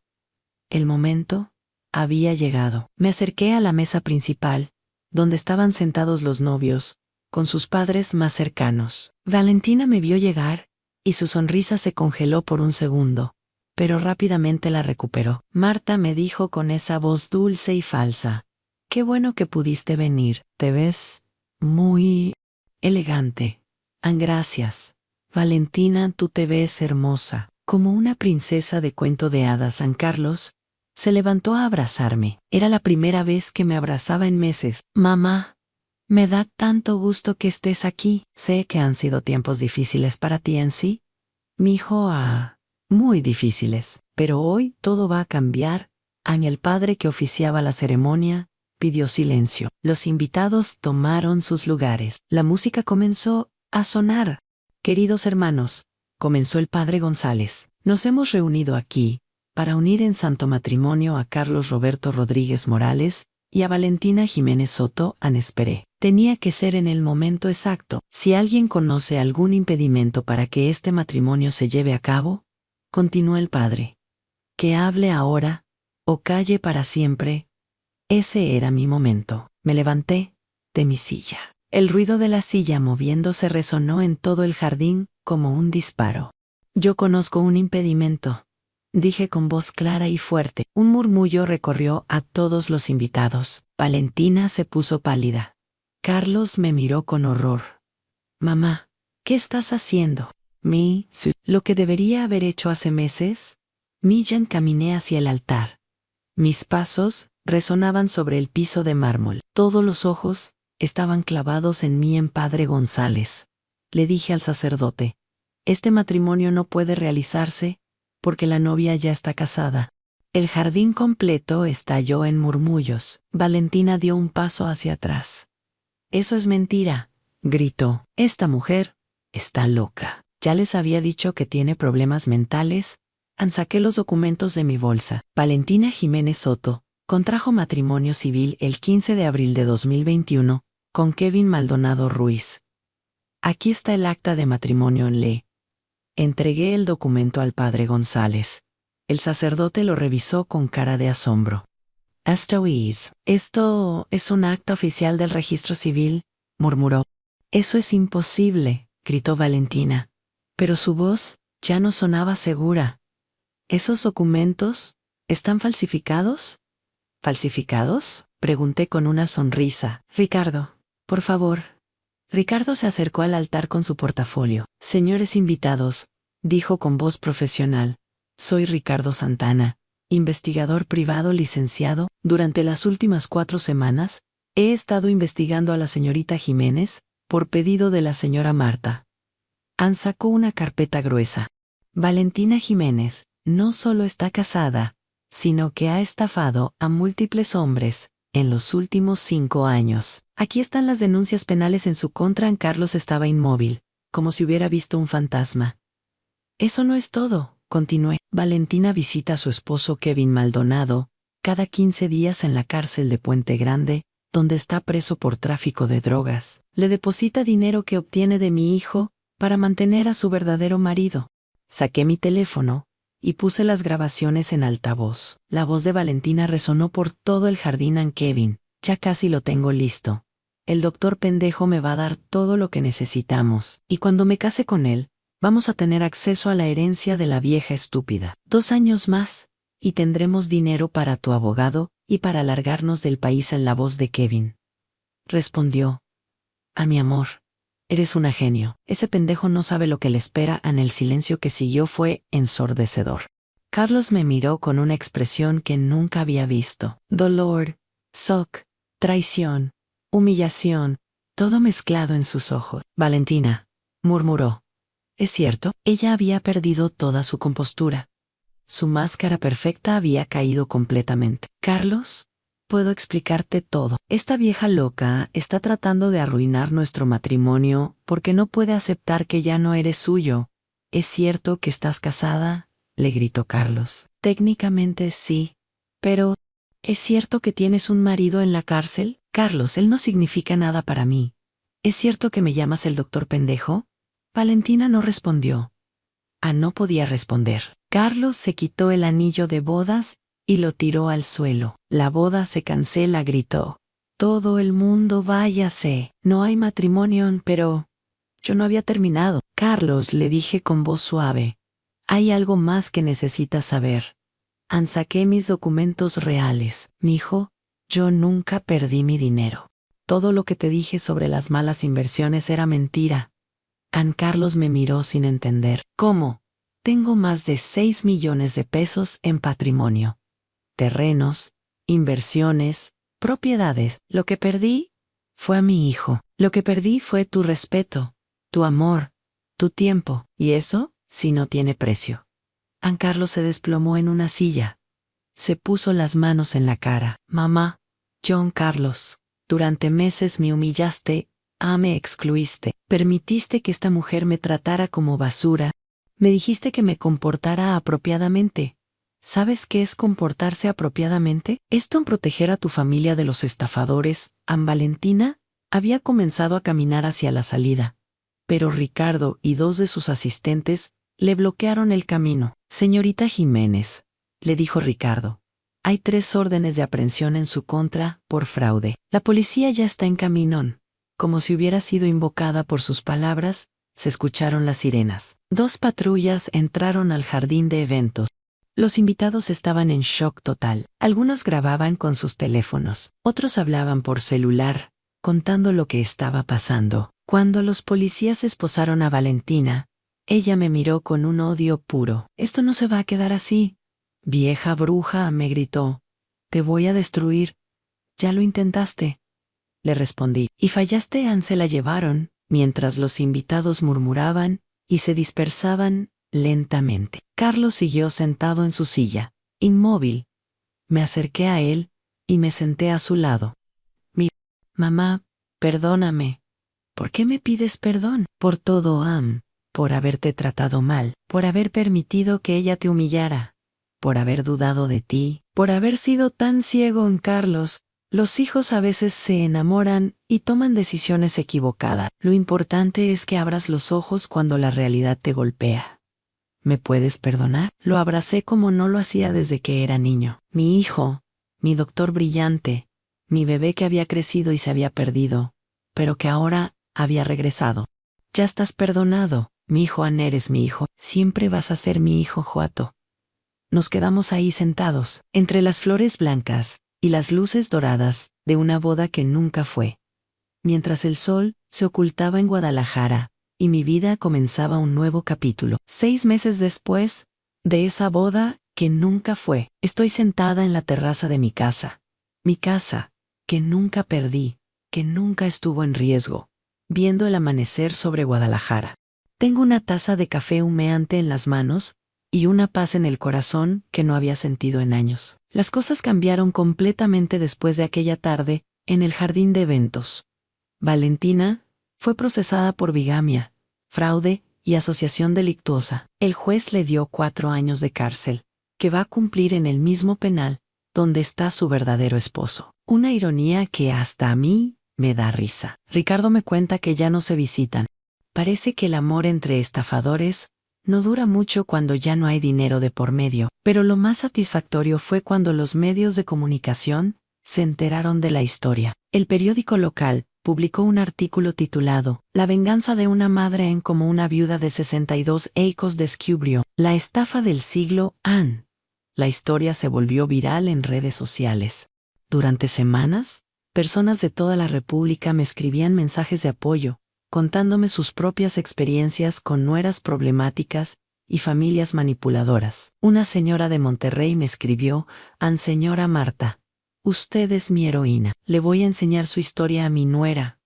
El momento había llegado. Me acerqué a la mesa principal, donde estaban sentados los novios, con sus padres más cercanos. Valentina me vio llegar, y su sonrisa se congeló por un segundo, pero rápidamente la recuperó. Marta, me dijo con esa voz dulce y falsa, qué bueno que pudiste venir. Te ves muy elegante. Gracias. Valentina, tú te ves hermosa, como una princesa de cuento de hadas. San Carlos se levantó a abrazarme. Era la primera vez que me abrazaba en meses. Mamá, me da tanto gusto que estés aquí. Sé que han sido tiempos difíciles para ti en sí, mi hijo, muy difíciles, pero hoy todo va a cambiar. El padre que oficiaba la ceremonia pidió silencio. Los invitados tomaron sus lugares. La música comenzó a sonar. Queridos hermanos, comenzó el padre González, nos hemos reunido aquí para unir en santo matrimonio a Carlos Roberto Rodríguez Morales y a Valentina Jiménez Soto Anesperé. Tenía que ser en el momento exacto. Si alguien conoce algún impedimento para que este matrimonio se lleve a cabo, continuó el padre, que hable ahora o calle para siempre. Ese era mi momento. Me levanté de mi silla. El ruido de la silla moviéndose resonó en todo el jardín como un disparo. Yo conozco un impedimento, dije con voz clara y fuerte. Un murmullo recorrió a todos los invitados. Valentina se puso pálida. Carlos me miró con horror. Mamá, ¿qué estás haciendo? Lo que debería haber hecho hace meses. Caminé hacia el altar. Mis pasos resonaban sobre el piso de mármol. Todos los ojos estaban clavados en mí en Padre González. Le dije al sacerdote: este matrimonio no puede realizarse porque la novia ya está casada. El jardín completo estalló en murmullos. Valentina dio un paso hacia atrás. Eso es mentira, gritó. Esta mujer está loca. Ya les había dicho que tiene problemas mentales. Saqué los documentos de mi bolsa. Valentina Jiménez Soto contrajo matrimonio civil el 15 de abril de 2021 con Kevin Maldonado Ruiz. Aquí está el acta de matrimonio. Le entregué el documento al padre González. El sacerdote lo revisó con cara de asombro. Esto es un acta oficial del registro civil, murmuró. Eso es imposible, gritó Valentina. Pero su voz ya no sonaba segura. ¿Esos documentos están falsificados? ¿Falsificados?, pregunté con una sonrisa. Ricardo, por favor. Ricardo se acercó al altar con su portafolio. Señores invitados, dijo con voz profesional. Soy Ricardo Santana, investigador privado licenciado. Durante las últimas 4 semanas, he estado investigando a la señorita Jiménez, por pedido de la señora Marta. Sacó una carpeta gruesa. Valentina Jiménez no solo está casada, sino que ha estafado a múltiples hombres en los últimos 5 años. Aquí están las denuncias penales en su contra. Carlos estaba inmóvil, como si hubiera visto un fantasma. Eso no es todo, continué. Valentina visita a su esposo Kevin Maldonado cada 15 días en la cárcel de Puente Grande, donde está preso por tráfico de drogas. Le deposita dinero que obtiene de mi hijo para mantener a su verdadero marido. Saqué mi teléfono y puse las grabaciones en altavoz. La voz de Valentina resonó por todo el jardín. Kevin, ya casi lo tengo listo. El doctor pendejo me va a dar todo lo que necesitamos, y cuando me case con él, vamos a tener acceso a la herencia de la vieja estúpida. 2 años más, y tendremos dinero para tu abogado y para largarnos del país. En la voz de Kevin respondió: a mi amor, eres una genio. Ese pendejo no sabe lo que le espera. El silencio que siguió fue ensordecedor. Carlos me miró con una expresión que nunca había visto. Dolor, shock, traición, humillación, todo mezclado en sus ojos. Valentina, murmuró. Es cierto, ella había perdido toda su compostura. Su máscara perfecta había caído completamente. Carlos, puedo explicarte todo. Esta vieja loca está tratando de arruinar nuestro matrimonio porque no puede aceptar que ya no eres suyo. ¿Es cierto que estás casada?, le gritó Carlos. Técnicamente sí. Pero, ¿es cierto que tienes un marido en la cárcel? Carlos, él no significa nada para mí. ¿Es cierto que me llamas el doctor pendejo? Valentina no respondió. No podía responder. Carlos se quitó el anillo de bodas y lo tiró al suelo. La boda se cancela, gritó. Todo el mundo váyase. No hay matrimonio. Pero yo no había terminado. Carlos, le dije con voz suave. Hay algo más que necesitas saber. Saqué mis documentos reales. Mijo, yo nunca perdí mi dinero. Todo lo que te dije sobre las malas inversiones era mentira. Carlos me miró sin entender. ¿Cómo? Tengo más de 6 millones de pesos en patrimonio. Terrenos, inversiones, propiedades. Lo que perdí fue a mi hijo. Lo que perdí fue tu respeto, tu amor, tu tiempo. Y eso, si no tiene precio. Carlos se desplomó en una silla. Se puso las manos en la cara. Mamá, John Carlos, durante meses me humillaste, me excluiste. Permitiste que esta mujer me tratara como basura. Me dijiste que me comportara apropiadamente. ¿Sabes qué es comportarse apropiadamente? Esto en proteger a tu familia de los estafadores. Valentina había comenzado a caminar hacia la salida, pero Ricardo y 2 de sus asistentes le bloquearon el camino. Señorita Jiménez, le dijo Ricardo, hay 3 órdenes de aprehensión en su contra por fraude. La policía ya está en camino. Como si hubiera sido invocada por sus palabras, se escucharon las sirenas. 2 patrullas entraron al jardín de eventos. Los invitados estaban en shock total. Algunos grababan con sus teléfonos, otros hablaban por celular, contando lo que estaba pasando. Cuando los policías esposaron a Valentina, ella me miró con un odio puro. Esto no se va a quedar así. Vieja bruja, me gritó. Te voy a destruir. Ya lo intentaste, le respondí. Y fallaste. Se la llevaron, mientras los invitados murmuraban y se dispersaban lentamente. Carlos siguió sentado en su silla, inmóvil. Me acerqué a él y me senté a su lado. Mamá, perdóname. ¿Por qué me pides perdón? Por todo, por haberte tratado mal, por haber permitido que ella te humillara, por haber dudado de ti, por haber sido tan ciego en Carlos. Los hijos a veces se enamoran y toman decisiones equivocadas. Lo importante es que abras los ojos cuando la realidad te golpea. ¿Me puedes perdonar? Lo abracé como no lo hacía desde que era niño. Mi hijo, mi doctor brillante, mi bebé que había crecido y se había perdido, pero que ahora había regresado. Ya estás perdonado, mi hijo. Eres mi hijo. Siempre vas a ser mi hijo, Joato. Nos quedamos ahí sentados, entre las flores blancas y las luces doradas de una boda que nunca fue, mientras el sol se ocultaba en Guadalajara y mi vida comenzaba un nuevo capítulo. 6 meses después de esa boda que nunca fue, estoy sentada en la terraza de mi casa que nunca perdí, que nunca estuvo en riesgo, viendo el amanecer sobre Guadalajara. Tengo una taza de café humeante en las manos y una paz en el corazón que no había sentido en años. Las cosas cambiaron completamente después de aquella tarde en el jardín de eventos. Valentina fue procesada por bigamia, fraude y asociación delictuosa. El juez le dio 4 años de cárcel, que va a cumplir en el mismo penal donde está su verdadero esposo. Una ironía que hasta a mí me da risa. Ricardo me cuenta que ya no se visitan. Parece que el amor entre estafadores no dura mucho cuando ya no hay dinero de por medio, pero lo más satisfactorio fue cuando los medios de comunicación se enteraron de la historia. El periódico local publicó un artículo titulado La venganza de una madre en como una viuda de 62 años descubrió la estafa del siglo. La historia se volvió viral en redes sociales. Durante semanas, personas de toda la República me escribían mensajes de apoyo, contándome sus propias experiencias con nueras problemáticas y familias manipuladoras. Una señora de Monterrey me escribió: señora Marta, usted es mi heroína. Le voy a enseñar su historia a mi nuera,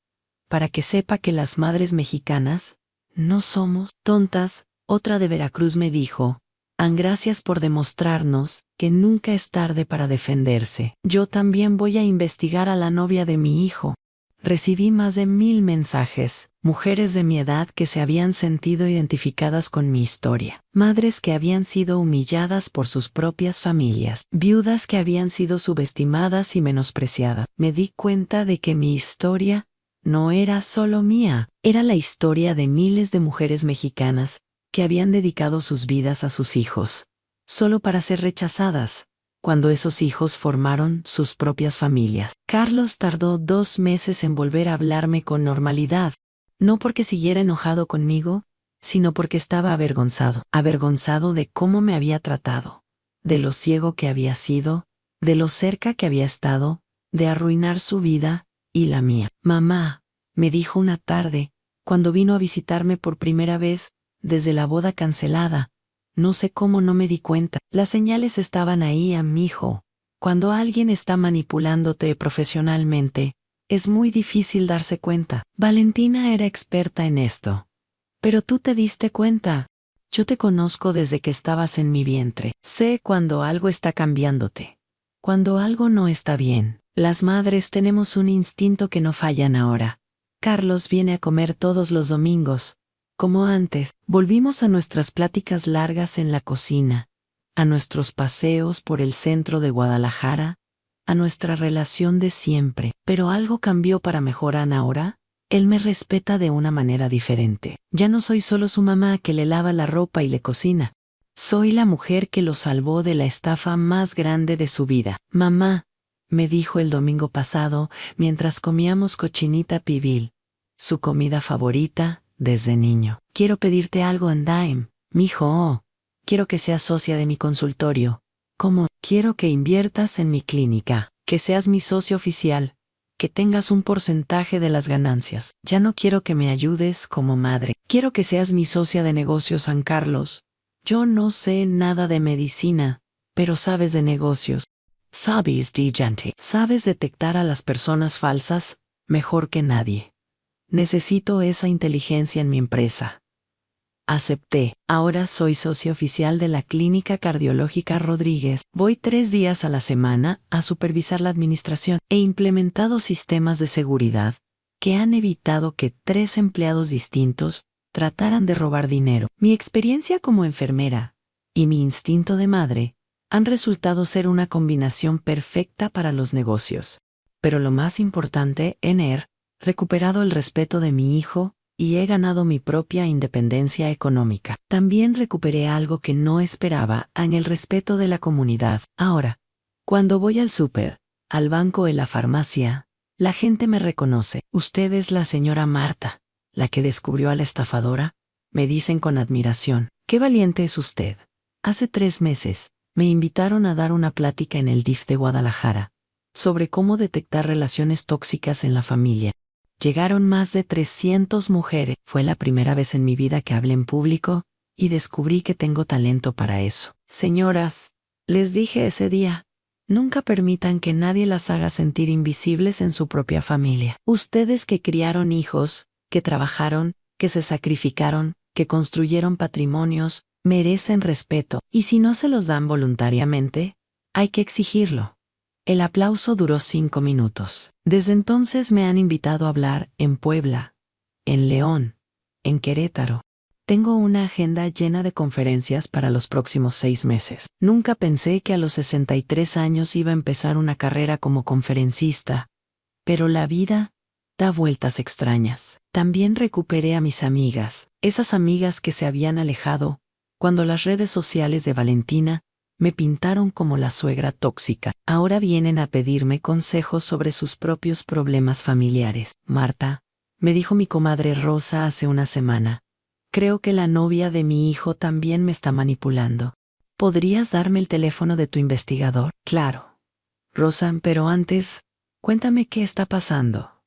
para que sepa que las madres mexicanas no somos tontas. Otra de Veracruz me dijo: gracias por demostrarnos que nunca es tarde para defenderse. Yo también voy a investigar a la novia de mi hijo. Recibí más de 1000 mensajes, mujeres de mi edad que se habían sentido identificadas con mi historia, madres que habían sido humilladas por sus propias familias, viudas que habían sido subestimadas y menospreciadas. Me di cuenta de que mi historia no era solo mía, era la historia de miles de mujeres mexicanas que habían dedicado sus vidas a sus hijos, solo para ser rechazadas, cuando esos hijos formaron sus propias familias. Carlos tardó 2 meses en volver a hablarme con normalidad, no porque siguiera enojado conmigo, sino porque estaba avergonzado de cómo me había tratado, de lo ciego que había sido, de lo cerca que había estado, de arruinar su vida y la mía. Mamá, me dijo una tarde, cuando vino a visitarme por primera vez, desde la boda cancelada, no sé cómo no me di cuenta. Las señales estaban ahí, mijo. Cuando alguien está manipulándote profesionalmente, es muy difícil darse cuenta. Valentina era experta en esto. Pero tú te diste cuenta. Yo te conozco desde que estabas en mi vientre. Sé cuando algo está cambiándote, cuando algo no está bien. Las madres tenemos un instinto que no fallan ahora. Carlos viene a comer todos los domingos. Como antes, volvimos a nuestras pláticas largas en la cocina, a nuestros paseos por el centro de Guadalajara, a nuestra relación de siempre. Pero algo cambió para mejorar ahora. Él me respeta de una manera diferente. Ya no soy solo su mamá que le lava la ropa y le cocina. Soy la mujer que lo salvó de la estafa más grande de su vida. Mamá, me dijo el domingo pasado mientras comíamos cochinita pibil, su comida favorita desde niño. Quiero pedirte algo en Daim, mijo. Quiero que seas socia de mi consultorio. ¿Cómo? Quiero que inviertas en mi clínica, que seas mi socio oficial, que tengas un porcentaje de las ganancias. Ya no quiero que me ayudes como madre. Quiero que seas mi socia de negocios, San Carlos. Yo no sé nada de medicina, pero sabes de negocios. Sabes de gente. Sabes detectar a las personas falsas mejor que nadie. Necesito esa inteligencia en mi empresa. Acepté. Ahora soy socio oficial de la Clínica Cardiológica Rodríguez. Voy 3 días a la semana a supervisar la administración. He implementado sistemas de seguridad que han evitado que 3 empleados distintos trataran de robar dinero. Mi experiencia como enfermera y mi instinto de madre han resultado ser una combinación perfecta para los negocios. Pero lo más importante, he recuperado el respeto de mi hijo y he ganado mi propia independencia económica. También recuperé algo que no esperaba, en el respeto de la comunidad. Ahora, cuando voy al súper, al banco o a la farmacia, la gente me reconoce. Usted es la señora Marta, la que descubrió a la estafadora, me dicen con admiración. ¡Qué valiente es usted! Hace 3 meses, me invitaron a dar una plática en el DIF de Guadalajara, sobre cómo detectar relaciones tóxicas en la familia. Llegaron más de 300 mujeres. Fue la primera vez en mi vida que hablé en público, y descubrí que tengo talento para eso. Señoras, les dije ese día, nunca permitan que nadie las haga sentir invisibles en su propia familia. Ustedes que criaron hijos, que trabajaron, que se sacrificaron, que construyeron patrimonios, merecen respeto. Y si no se los dan voluntariamente, hay que exigirlo. El aplauso duró 5 minutos. Desde entonces me han invitado a hablar en Puebla, en León, en Querétaro. Tengo una agenda llena de conferencias para los próximos 6 meses. Nunca pensé que a los 63 años iba a empezar una carrera como conferencista, pero la vida da vueltas extrañas. También recuperé a mis amigas, esas amigas que se habían alejado cuando las redes sociales de Valentina me pintaron como la suegra tóxica. Ahora vienen a pedirme consejos sobre sus propios problemas familiares. Marta, me dijo mi comadre Rosa hace una semana, creo que la novia de mi hijo también me está manipulando. ¿Podrías darme el teléfono de tu investigador? Claro. Rosa, pero antes, cuéntame qué está pasando.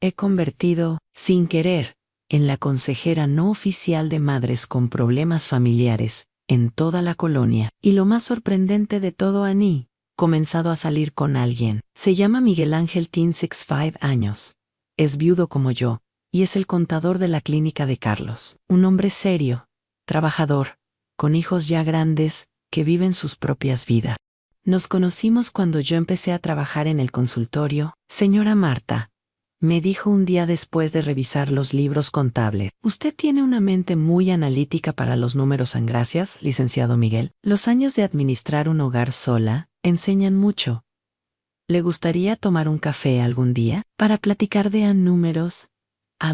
He convertido, sin querer, en la consejera no oficial de madres con problemas familiares en toda la colonia. Y lo más sorprendente de todo, Annie, comenzado a salir con alguien. Se llama Miguel Ángel, tiene 65 años. Es viudo como yo, y es el contador de la clínica de Carlos. Un hombre serio, trabajador, con hijos ya grandes, que viven sus propias vidas. Nos conocimos cuando yo empecé a trabajar en el consultorio. Señora Marta, me dijo un día después de revisar los libros contables. Usted tiene una mente muy analítica para los números. Gracias, licenciado Miguel. Los años de administrar un hogar sola enseñan mucho. ¿Le gustaría tomar un café algún día para platicar de números?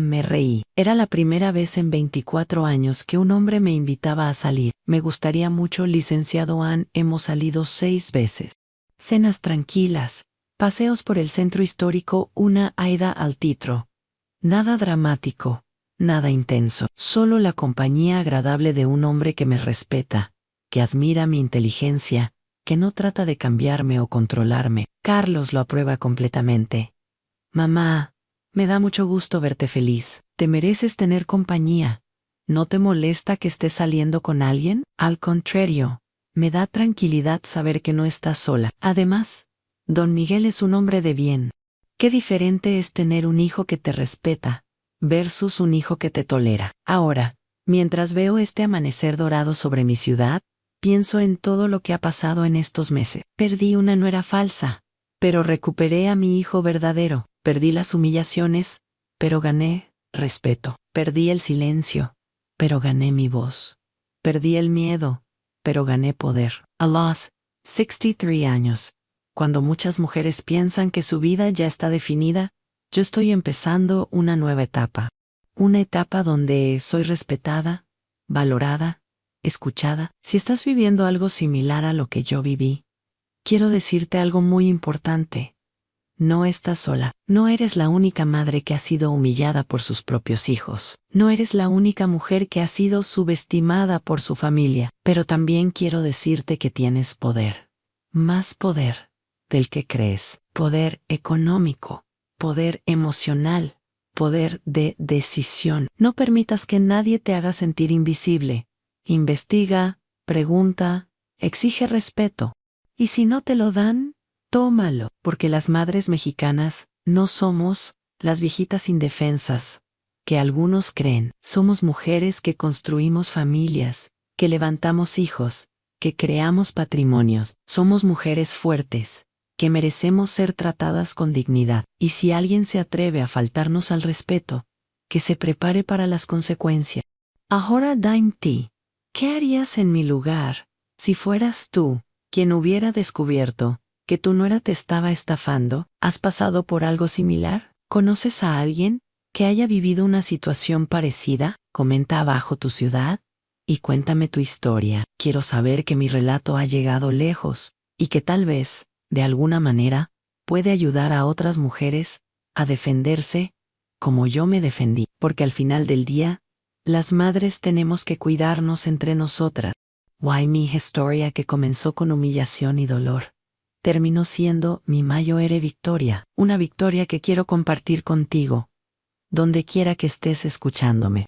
Me reí. Era la primera vez en 24 años que un hombre me invitaba a salir. Me gustaría mucho, licenciado hemos salido 6 veces. Cenas tranquilas, paseos por el centro histórico, una ida al teatro. Nada dramático, nada intenso. Solo la compañía agradable de un hombre que me respeta, que admira mi inteligencia, que no trata de cambiarme o controlarme. Carlos lo aprueba completamente. Mamá, me da mucho gusto verte feliz. Te mereces tener compañía. ¿No te molesta que estés saliendo con alguien? Al contrario, me da tranquilidad saber que no estás sola. Además, don Miguel es un hombre de bien. Qué diferente es tener un hijo que te respeta, versus un hijo que te tolera. Ahora, mientras veo este amanecer dorado sobre mi ciudad, pienso en todo lo que ha pasado en estos meses. Perdí una nuera falsa, pero recuperé a mi hijo verdadero. Perdí las humillaciones, pero gané respeto. Perdí el silencio, pero gané mi voz. Perdí el miedo, pero gané poder. A los 63 años, cuando muchas mujeres piensan que su vida ya está definida, yo estoy empezando una nueva etapa. Una etapa donde soy respetada, valorada, escuchada. Si estás viviendo algo similar a lo que yo viví, quiero decirte algo muy importante. No estás sola. No eres la única madre que ha sido humillada por sus propios hijos. No eres la única mujer que ha sido subestimada por su familia. Pero también quiero decirte que tienes poder. Más poder del que crees. Poder económico, poder emocional, poder de decisión. No permitas que nadie te haga sentir invisible. Investiga, pregunta, exige respeto. Y si no te lo dan, tómalo, porque las madres mexicanas no somos las viejitas indefensas que algunos creen. Somos mujeres que construimos familias, que levantamos hijos, que creamos patrimonios. Somos mujeres fuertes, que merecemos ser tratadas con dignidad. Y si alguien se atreve a faltarnos al respeto, que se prepare para las consecuencias. Ahora dime ti, ¿qué harías en mi lugar si fueras tú quien hubiera descubierto que tu nuera te estaba estafando? ¿Has pasado por algo similar? ¿Conoces a alguien que haya vivido una situación parecida? Comenta abajo tu ciudad y cuéntame tu historia. Quiero saber que mi relato ha llegado lejos y que tal vez, de alguna manera, puede ayudar a otras mujeres a defenderse como yo me defendí. Porque al final del día, las madres tenemos que cuidarnos entre nosotras. Why mi historia que comenzó con humillación y dolor terminó siendo mi mayor victoria, una victoria que quiero compartir contigo, donde quiera que estés escuchándome.